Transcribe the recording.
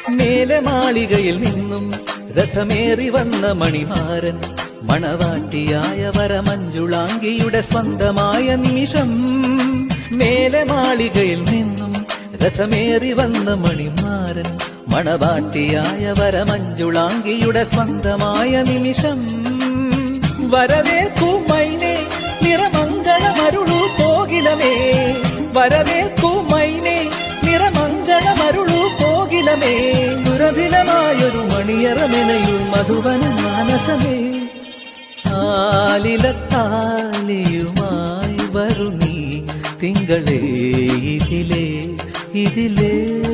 മേലെ മാളികയിൽ നിന്നും രഥമേറി വന്ന മണിമാരൻ മണവാട്ടിയായ വരമഞ്ജുളാംഗിയുടെ സ്വന്തമായ നിമിഷം. മേലെ മാളികയിൽ നിന്നും രഥമേറി വന്ന മണിമാരൻ മണവാട്ടിയായ വരമഞ്ജുളാംഗിയുടെ സ്വന്തമായ നിമിഷം. വരവേൽക്കൂ മൈനേ നിറമംഗളമരുളൂ കോകിലമേ, വരവേൽക്കൂ മൈനേ നിറമംഗളമരുളൂ കോകിലമേ, ദുരഭിലമായൊരു മണിയറമെനയൂ മധുവന മാനസമേ. ആലിലത്താലിയുമായി വരു നീ തിങ്കളേ ഇതിലേ ഇതിലേ